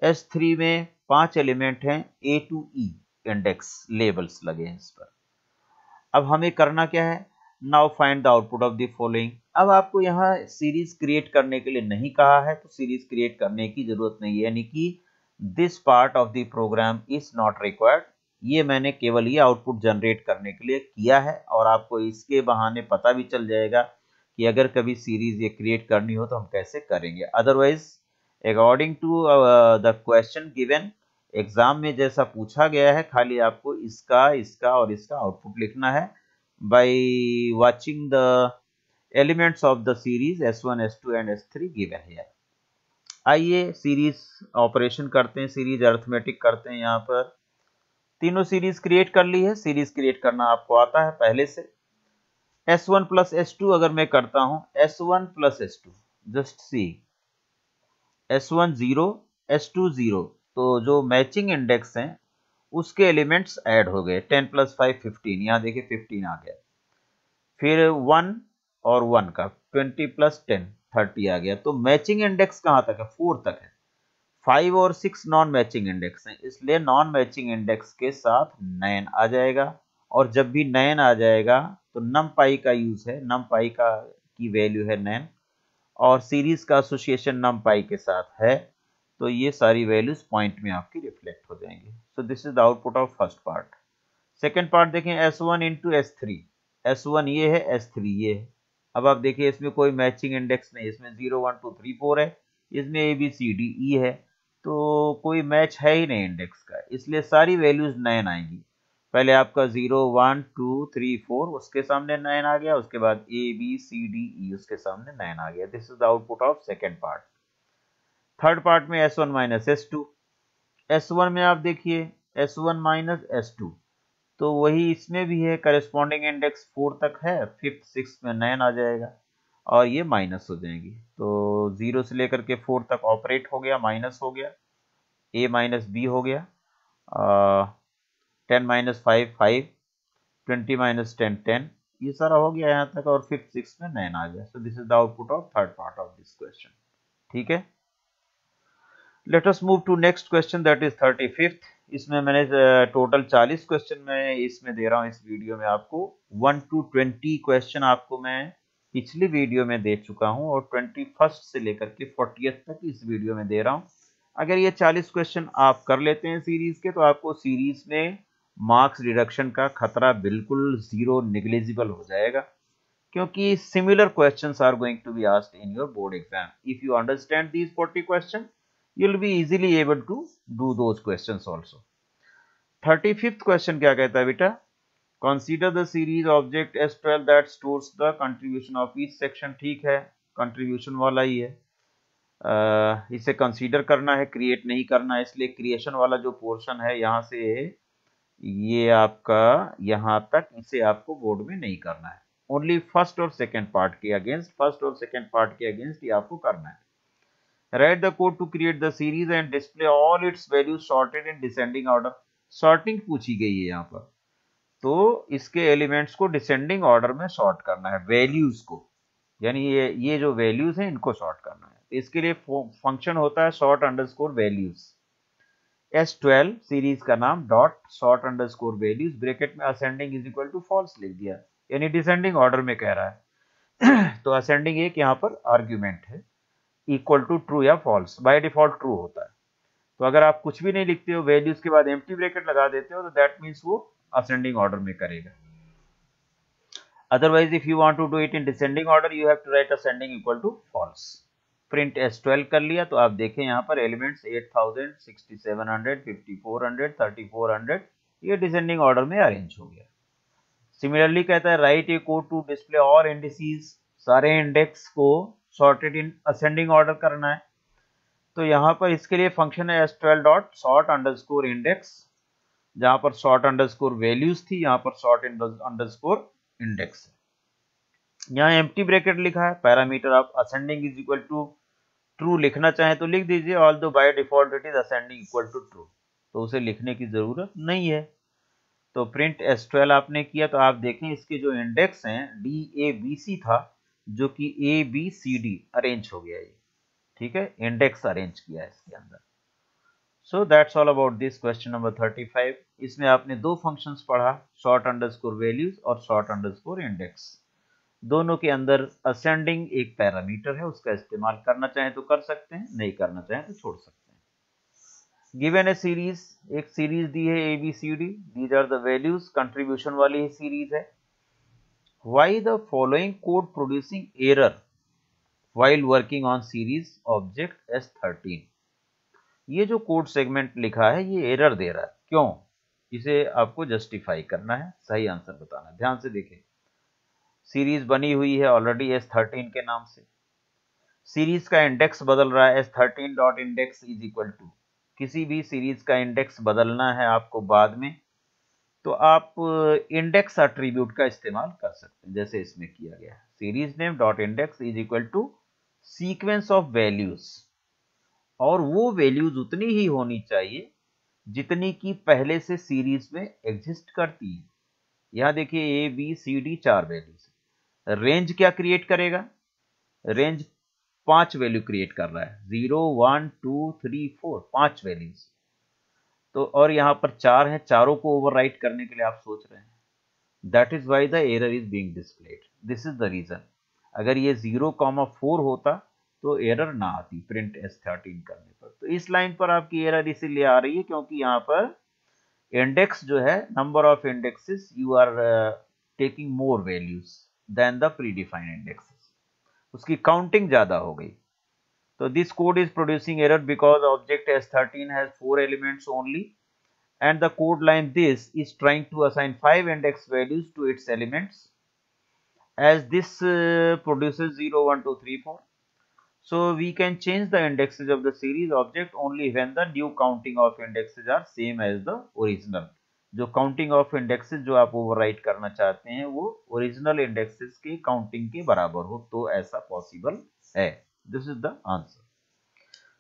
Speaker 1: S3 में 5 एलिमेंट हैं, A to E index labels लगे हैं इस पर। अब हमें करना क्या है, now find the output of the following. अब आपको यहाँ सीरीज क्रिएट करने के लिए नहीं कहा है, तो सीरीज क्रिएट करने की जरूरत नहीं है, यानी कि this part of the program is not required. ये मैंने केवल ये आउटपुट जनरेट करने के लिए किया है, और आपको इसके बहाने पता भी चल जाएगा कि अगर कभी सीरीज ये क्रिएट करनी हो तो हम कैसे करेंगे। Otherwise according to the question given exam में जैसा पूछा गया है, खाली आपको इसका, इसका और इसका आउटपुट लिखना है by watching the elements of the series S1, S2 and S3 given here. आइए सीरीज ऑपरेशन करते हैं, सीरीज अर्थमेटिक करते हैं। यहाँ पर तीनों सीरीज क्रिएट कर ली है, सीरीज क्रिएट करना आपको आता है पहले से। S1 प्लस S2 अगर मैं करता हूं, S1 plus S2, just see, S1 0, S2 0, तो जो मैचिंग इंडेक्स हैं उसके एलिमेंट्स ऐड हो गए। 10 प्लस 5 15, यहाँ देखिए 15 आ गया। फिर 1 और 1 का 20 प्लस 10 30 आ गया। तो मैचिंग इंडेक्स कहाँ तक है, 4 तक है। 5 और 6 नॉन मैचिंग इंडेक्स हैं, इसलिए नॉन मैचिंग इंडेक्स के साथ 9 आ जाएगा। और जब भी 9 आ जाएगा तो numpy का यूज है, numpy का की वैल्यू है 9, और सीरीज का एसोसिएशन numpy के साथ है, तो ये सारी वैल्यूज पॉइंट में आपकी रिफ्लेक्ट हो जाएंगी। सो this is the output of first part. Second part देखें, S1 इंटू S3, S1 ये है, S3 ये है। अब आप देखिए इसमें कोई मैचिंग इंडेक्स नहीं, इसमें 0 1 2 3 4 है, इसमें ABCDE है, तो कोई मैच है ही नहीं इंडेक्स का, इसलिए सारी वैल्यूज 9 आएंगी। पहले आपका 0 1 2 3 4, उसके सामने 9 आ गया, उसके बाद ABCDE उसके सामने 9 आ गया। This is the output of second part. Third part में S1 माइनस S2, S1 में आप देखिए S1 माइनस S2, तो वही इसमें भी है, करेस्पॉन्डिंग इंडेक्स 4 तक है, 5th 6th में 9 आ जाएगा और ये माइनस हो जाएंगी। तो 0 से लेकर के 4 तक ऑपरेट हो गया, माइनस हो गया, A माइनस B हो गया, 10 माइनस 5 5, 20 माइनस 10 10, ये सारा हो गया यहाँ तक, और 5th 6th में 9 आ गया। So this is the output of third part of this question, ठीक है। Let us move to next question, that is 35th। इसमें मैंने टोटल 40 क्वेश्चन मैं इसमें दे रहा हूँ इस वीडियो में आपको। 1 to 20 क्वेश्चन आपको मैं पिछली वीडियो में दे चुका हूँ, और 21st से लेकर के 40th तक इस वीडियो में दे रहा हूँ। अगर ये 40 क्वेश्चन आप कर लेते हैं सीरीज के, तो आपको सीरीज में मार्क्स डिडक्शन का खतरा बिल्कुल जीरो, निग्लिजिबल हो जाएगा, क्योंकि similar questions are going to be asked in your board exam. If you understand these 40 question, you'll be easily able to do those questions also. 35th question क्या कहता है बेटा, consider the series object S12 that stores the contribution of each section। ठीक है, contribution वाला ही है, इसे कंसीडर करना है, क्रिएट नहीं करना है, इसलिए क्रिएशन वाला जो पोर्शन है यहाँ से ये आपका यहाँ तक, इसे आपको बोर्ड में नहीं करना है। ओनली फर्स्ट और सेकेंड पार्ट के अगेंस्ट ये आपको करना है। Write the code to create the series and display all its values sorted in descending order. Sorting पूछी गई है यहाँ पर, तो इसके एलिमेंट्स को डिसेंडिंग ऑर्डर में सॉर्ट करना है, वैल्यूज को, यानी ये जो वैल्यूज हैं इनको सॉर्ट करना है। इसके लिए फंक्शन होता है sort underscore values. S12 series का नाम dot sort underscore values, bracket में ascending is equal to false लिख दिया, यानी डिसेंडिंग ऑर्डर में कह रहा है। तो असेंडिंग एक यहाँ पर आर्ग्यूमेंट है, इक्वल टू ट्रू या फॉल्स, बाय डिफॉल्ट ट्रू होता है। तो अगर आप कुछ भी नहीं लिखते हो, वैल्यूज के बाद एम्प्टी ब्रैकेट लगा देते हो, तो दैट मीन्स वो असेंडिंग ऑर्डर में करेगा। Otherwise, if you want to do it in descending order, you have to write ascending equal to false. Print S12 कर लिया, तो आप देखें यहाँ पर एलिमेंट्स 8000, 6700, 5400, 3400 ये डिसेंडिंग ऑर्डर में अरेंज हो गया। सिमिलरली कहता है write a code to display all indices, सारे इंडेक्स को सॉर्टेड इन असेंडिंग ऑर्डर करना है। तो यहाँ पर इसके लिए फंक्शन है S12 dot sort underscore index, जहाँ पर सॉर्ट अंडरस्कोर वैल्यूज थी, यहाँ पर सॉर्ट अंडरस्कोर इंडेक्स है। यहाँ एम्प्टी ब्रैकेट लिखा है, पैरामीटर आप ascending is equal to true लिखना चाहें तो लिख दीजिए, although by default it is ascending equal to true, तो उसे लिखने की जरूरत नहीं है। तो प्रिंट S12 आपने किया, तो आप देखें इसके जो इंडेक्स हैं DABC था, जो कि ABCD अरेंज हो गया ये, ठीक है, इंडेक्स अरेंज किया है इसके अंदर। So that's all about this question number 35। इसमें आपने दो फंक्शंस पढ़ा, सॉर्ट अंडरस्कोर वैल्यूज और सॉर्ट अंडरस्कोर इंडेक्स। दोनों के अंदर असेंडिंग एक पैरामीटर है, उसका इस्तेमाल करना चाहें तो कर सकते हैं, नहीं करना चाहें तो छोड़ सकते हैं। गिवन ए सीरीज, एक सीरीज दी है ABCD, these are the values, contribution वाली सीरीज है। Why the following code producing error while working on series object S13। ये जो कोड सेगमेंट लिखा है ये एरर दे रहा है, क्यों, इसे आपको जस्टिफाई करना है, सही आंसर बताना है। ध्यान से देखें, सीरीज बनी हुई है ऑलरेडी S13 के नाम से, सीरीज का इंडेक्स बदल रहा है, S13 dot index is equal to, किसी भी सीरीज का इंडेक्स बदलना है आपको बाद में, तो आप इंडेक्स एट्रीब्यूट का इस्तेमाल कर सकते हैं, जैसे इसमें किया गया है, series name dot index is equal to sequence of values, और वो वैल्यूज उतनी ही होनी चाहिए जितनी की पहले से सीरीज में एग्जिस्ट करती है। यहां देखिए ABCD 4 वैल्यूज, रेंज क्या क्रिएट करेगा, रेंज 5 वैल्यू क्रिएट कर रहा है, 0 1 2 3 4 5 वैल्यूज। तो और यहां पर 4 है, चारों को ओवरराइट करने के लिए आप सोच रहे हैं, that is why the error is being displayed, this is the reason. अगर ये 0,4 होता तो एरर ना आती प्रिंट S13 करने पर। तो इस लाइन पर आपकी एरर इसीलिए आ रही है क्योंकि यहाँ पर इंडेक्स जो है, number of indexes, you are taking more values than the predefined indexes, उसकी काउंटिंग ज्यादा हो गई। तो this code is producing error because object S13 has 4 elements only and the code line this is trying to assign 5 index values to its elements, as this produces 0 1 2 3 4. So we can change the indexes of the series object only when the new counting of indexes are same as the original. जो counting of indexes जो आप overwrite करना चाहते हैं वो original indexes की counting के बराबर हो, तो ऐसा possible है। This is the answer.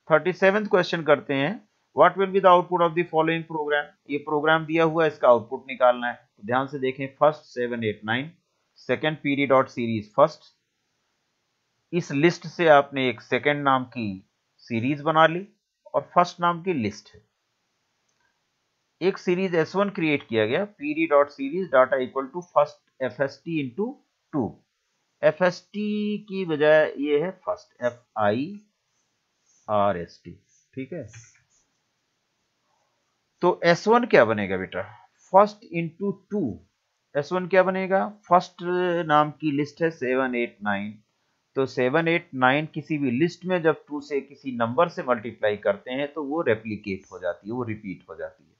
Speaker 1: 37th question करते हैं, What will be the output of the following program? ये प्रोग्राम दिया हुआ है, इसका आउटपुट निकालना है। तो ध्यान से देखें, first 7 8 9, second PD dot series first, इस लिस्ट से आपने एक सेकेंड नाम की सीरीज बना ली और फर्स्ट नाम की लिस्ट है। एक सीरीज S1 क्रिएट किया गया, PD dot series data equal to first FST into 2, FST की बजाय ये है फर्स्ट FIRST, ठीक है। तो S1 क्या बनेगा बेटा, फर्स्ट इंटू 2, S1 क्या बनेगा, फर्स्ट नाम की लिस्ट है 7 8 9, तो 7 8 9 किसी भी लिस्ट में जब 2 से किसी नंबर से मल्टीप्लाई करते हैं तो वो रेप्लिकेट हो जाती है, वो रिपीट हो जाती है,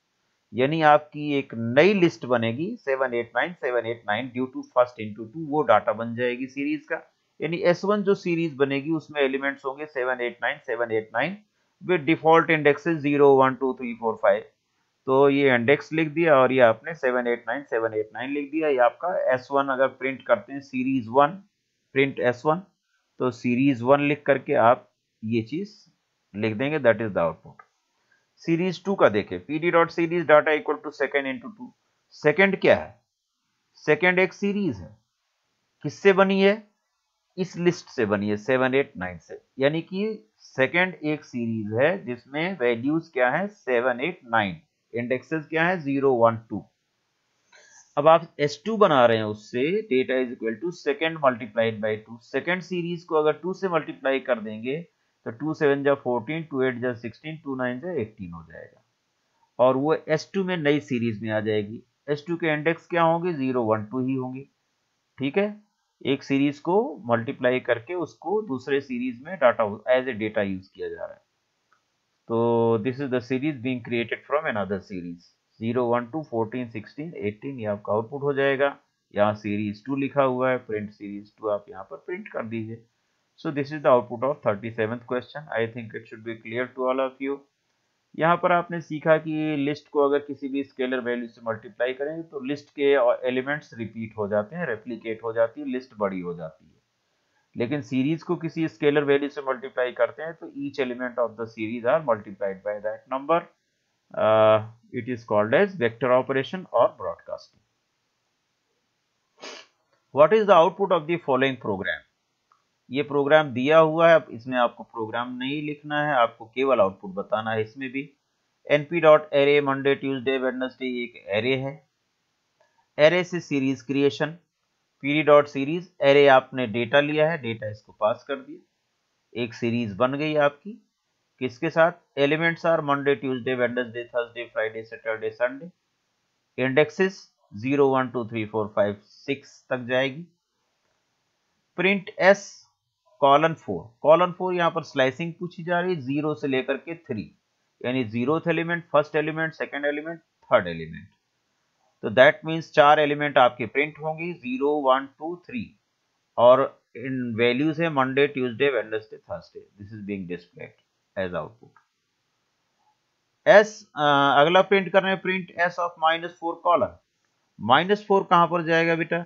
Speaker 1: यानी आपकी एक नई लिस्ट बनेगी 7 8 9 7 8 9 ड्यू टू फर्स्ट इंटू 2, वो डाटा बन जाएगी सीरीज का। यानी S1 जो सीरीज बनेगी उसमें एलिमेंट्स होंगे 7 8 9 7 8 9 विद डिफॉल्ट इंडेक्सेस 0 1 2 3 4 5। तो ये इंडेक्स लिख दिया और ये आपने 789 लिख दिया। ये आपका S1 अगर प्रिंट करते हैं सीरीज 1 प्रिंट S1, तो सीरीज 1 लिख करके आप ये चीज लिख देंगे, that is the output. Series 2 का देखें, pd dot series data equal to second into 2। Second क्या है? सेकेंड एक सीरीज है, किससे बनी है? इस लिस्ट से बनी है 789 से, यानी कि सेकेंड एक सीरीज है जिसमें वैल्यूज क्या है 789, इंडेक्सेस क्या है 0 1 2। अब आप S2 बना रहे हैं, उससे data is equal to second multiplied by 2। Second series को अगर 2 से मल्टीप्लाई कर देंगे तो 2 7 जा 14, 2 8 जा 16, 2 9 जा 18 हो जाएगा, और वो S2 में नई सीरीज में आ जाएगी। S2 के इंडेक्स क्या होंगे 0 1 2 ही होंगे। ठीक है, एक सीरीज को मल्टीप्लाई करके उसको दूसरे सीरीज में data as a data use किया जा रहा है। तो this is the series being created from another series 0 1 2 14 16 18, ये आपका आउटपुट हो जाएगा। यहाँ सीरीज 2 लिखा हुआ है, प्रिंट सीरीज 2 आप यहाँ पर प्रिंट कर दीजिए। So this is the output of 37th question. I think it should be clear to all of you. यहाँ पर आपने सीखा कि लिस्ट को अगर किसी भी स्केलर वैल्यू से मल्टीप्लाई करेंगे तो लिस्ट के एलिमेंट्स रिपीट हो जाते हैं, रेप्लिकेट हो जाती है, लिस्ट बड़ी हो जाती है। लेकिन सीरीज को किसी स्केलर वैल्यू से मल्टीप्लाई करते हैं तो each element of the series are multiplied by that number. It is called as vector operation और broadcasting. What is the output of the following program? ये प्रोग्राम दिया हुआ है, इसमें आपको प्रोग्राम नहीं लिखना है, आपको केवल आउटपुट बताना है। इसमें भी np.array मंडे ट्यूसडे वेडनेसडे एक एरे है। एरे से सीरीज क्रिएशन, pd.series एरे आपने डेटा लिया है, डेटा इसको पास कर दिया, एक सीरीज बन गई आपकी। किसके साथ? Elements are Monday Tuesday Wednesday Thursday Friday Saturday Sunday. Indexes 0 1 2 3 4 5 6 तक जाएगी। प्रिंट s कॉलन 4, कॉलन 4 यहाँ पर स्लाइसिंग पूछी जा रही है 0 से लेकर के 3, यानी 0th element, first element, second element, third element. तो दैट मीन्स 4 एलिमेंट आपके प्रिंट होंगे 0 1 2 3, और इन वैल्यूज है Monday Tuesday Wednesday Thursday. This is being displayed as output. अगला प्रिंट कर रहे हैं, प्रिंट s ऑफ -4 कॉलन। -4 कहां पर जाएगा बेटा?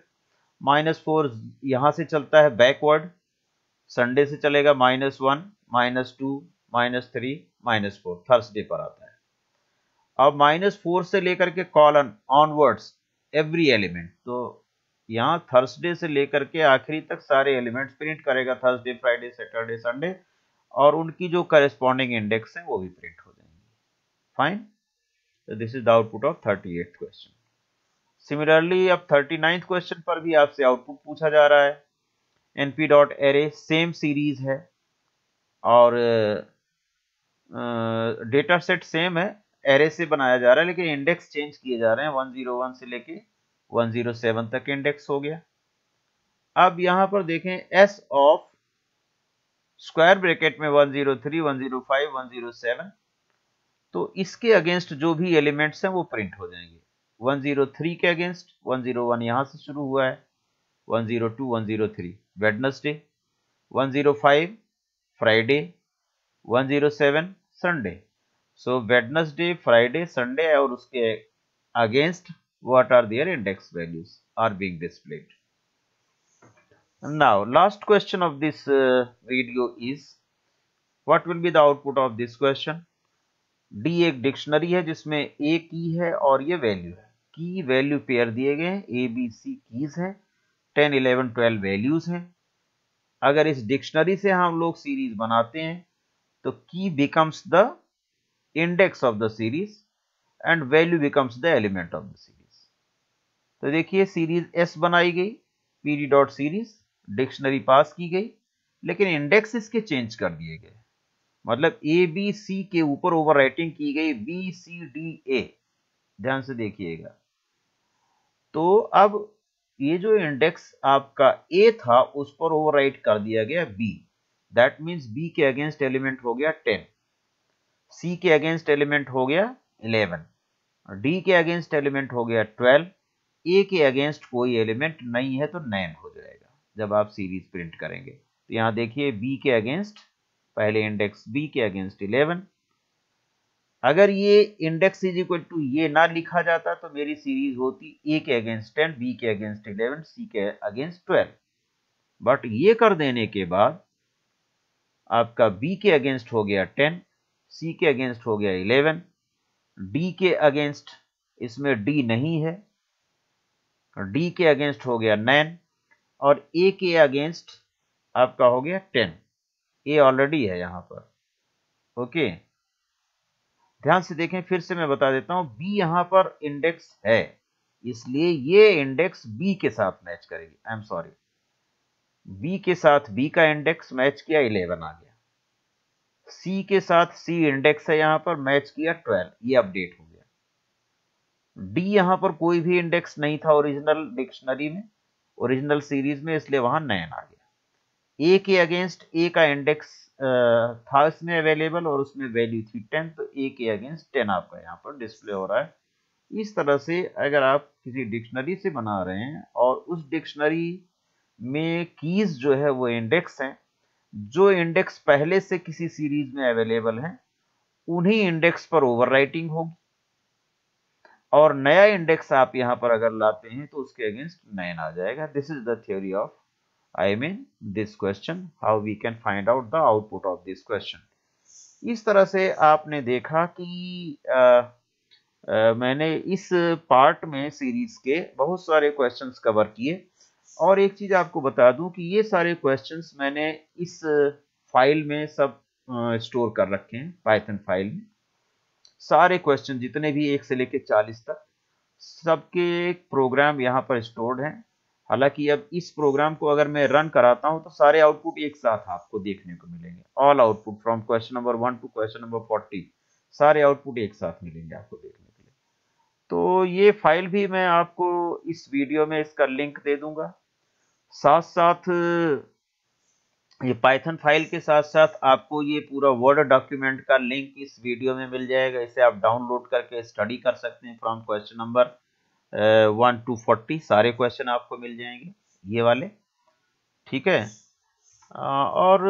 Speaker 1: -4 यहां से चलता है बैकवर्ड, संडे से चलेगा -1 -2 -3 -4, थर्सडे पर आता है। अब -4 से लेकर के कॉलन ऑनवर्ड्स एवरी एलिमेंट, तो यहां थर्सडे से लेकर के आखिरी तक सारे एलिमेंट्स प्रिंट करेगा, थर्सडे फ्राइडे सैटरडे संडे, और उनकी जो करस्पॉन्डिंग इंडेक्स है वो भी प्रिंट हो जाएंगे। फाइन, तो this is the output of 38th question. Similarly अब 39th क्वेश्चन पर भी आपसे आउटपुट पूछा जा रहा है। np.array सेम सीरीज है और डेटा सेट सेम है, एरे से बनाया जा रहा है, लेकिन इंडेक्स चेंज किए जा रहे हैं। 101 से लेके 107 तक इंडेक्स हो गया। अब यहां पर देखें s ऑफ स्क्वायर ब्रैकेट में 103 105 107, तो इसके अगेंस्ट जो भी एलिमेंट्स हैं वो प्रिंट हो जाएंगे। 103 के अगेंस्ट 101 यहां से शुरू हुआ है, 102 103 वेडनेसडे, 105 फ्राइडे, 107 संडे। सो वेडनेसडे फ्राइडे संडे और उसके against what are their index values are being displayed. Now last question of this video is what will be the output of this question? D एक डिक्शनरी है जिसमें A की है और ये वैल्यू है, की वैल्यू पेयर दिए गए हैं, ABC कीज हैं, 10 11 12 वैल्यूज हैं। अगर इस डिक्शनरी से हम लोग सीरीज बनाते हैं तो की becomes the index of the series and value becomes the element of the series. तो देखिए सीरीज S बनाई गई, pd.series डिक्शनरी पास की गई, लेकिन इंडेक्स इसके चेंज कर दिए गए, मतलब ABC के ऊपर ओवरराइटिंग की गई BCDA। ध्यान से देखिएगा। तो अब ये जो इंडेक्स आपका A था उस पर ओवरराइट कर दिया गया B, दैट मींस B के अगेंस्ट एलिमेंट हो गया 10, C के अगेंस्ट एलिमेंट हो गया 11, D के अगेंस्ट एलिमेंट हो गया 12, A के अगेंस्ट कोई एलिमेंट नहीं है तो नैन हो जाएगा जब आप सीरीज प्रिंट करेंगे। तो यहां देखिए B के अगेंस्ट, पहले इंडेक्स B के अगेंस्ट 11, अगर ये इंडेक्स इज इक्वल टू ये ना लिखा जाता तो मेरी सीरीज होती ए के अगेंस्ट 10, बी के अगेंस्ट 11, सी के अगेंस्ट 12। बट ये कर देने के बाद आपका बी के अगेंस्ट हो गया 10, सी के अगेंस्ट हो गया 11, डी के अगेंस्ट इसमें डी नहीं है, डी के अगेंस्ट हो गया 9 और ए के अगेंस्ट आपका हो गया 10। ए ऑलरेडी है यहां पर। ओके, ध्यान से देखें, फिर से मैं बता देता हूं, बी यहां पर इंडेक्स है, इसलिए ये इंडेक्स बी के साथ मैच करेगी। आई एम सॉरी, बी के साथ बी का इंडेक्स मैच किया, 11 आ गया। सी के साथ सी इंडेक्स है यहां पर, मैच किया 12, ये अपडेट हो गया। डी यहां पर कोई भी इंडेक्स नहीं था ओरिजिनल डिक्शनरी में, ओरिजिनल सीरीज में, इसलिए वहां 9 आ गया। ए के अगेंस्ट ए का इंडेक्स था इसमें अवेलेबल और उसमें वैल्यू थी 10, तो ए के अगेंस्ट 10 आपका यहाँ पर डिस्प्ले हो रहा है। इस तरह से अगर आप किसी डिक्शनरी से बना रहे हैं और उस डिक्शनरी में कीज जो है वो इंडेक्स हैं, जो इंडेक्स पहले से किसी सीरीज में अवेलेबल हैं, उन्हीं इंडेक्स पर ओवरराइटिंग होगी, और नया इंडेक्स आप यहां पर अगर लाते हैं तो उसके अगेंस्ट 9 आ जाएगा। This is the theory of this question, how we can find out the output of this question। इस तरह से आपने देखा कि मैंने इस पार्ट में सीरीज के बहुत सारे क्वेश्चंस कवर किए। और एक चीज आपको बता दूं कि ये सारे क्वेश्चंस मैंने इस फाइल में सब स्टोर कर रखे हैं, पाइथन फाइल में। सारे क्वेश्चन जितने भी 1 से लेकर 40 तक सबके प्रोग्राम यहाँ पर स्टोर्ड हैं। हालांकि अब इस प्रोग्राम को अगर मैं रन कराता हूं तो सारे आउटपुट एक साथ आपको देखने को मिलेंगे। All output from question number 1 to question number 40, सारे आउटपुट एक साथ मिलेंगे आपको देखने के लिए। तो ये फाइल भी मैं आपको इस वीडियो में इसका लिंक दे दूंगा। साथ साथ ये पाइथन फाइल के साथ साथ आपको ये पूरा वर्ड डॉक्यूमेंट का लिंक इस वीडियो में मिल जाएगा। इसे आप डाउनलोड करके स्टडी कर सकते हैं फ्रॉम क्वेश्चन नंबर 1 to 40, सारे क्वेश्चन आपको मिल जाएंगे ये वाले, ठीक है। और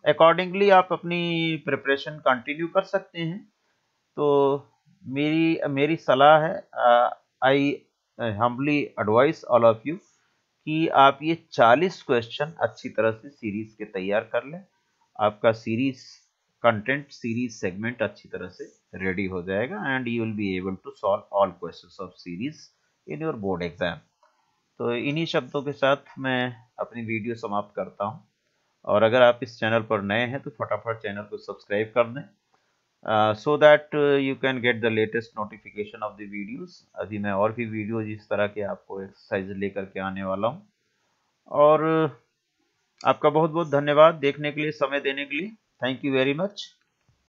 Speaker 1: अकॉर्डिंगली आप अपनी प्रिपरेशन कंटिन्यू कर सकते हैं। तो मेरी सलाह है, I humbly advice all of you कि आप ये 40 क्वेश्चन अच्छी तरह से सीरीज के तैयार कर लें। आपका सीरीज कंटेंट, सीरीज सेगमेंट अच्छी तरह से रेडी हो जाएगा and you will be able to solve all questions of series in your board exam. तो इन्हीं शब्दों के साथ मैं अपनी वीडियो समाप्त करता हूं। और अगर आप इस चैनल पर नए हैं तो फटाफट चैनल को सब्सक्राइब कर दें, so that you can get the latest notification of the videos। अभी मैं और भी वीडियोज इस तरह के आपको एक्सरसाइज लेकर के आने वाला हूं। और आपका बहुत बहुत धन्यवाद देखने के लिए, समय देने के लिए। Thank you very much.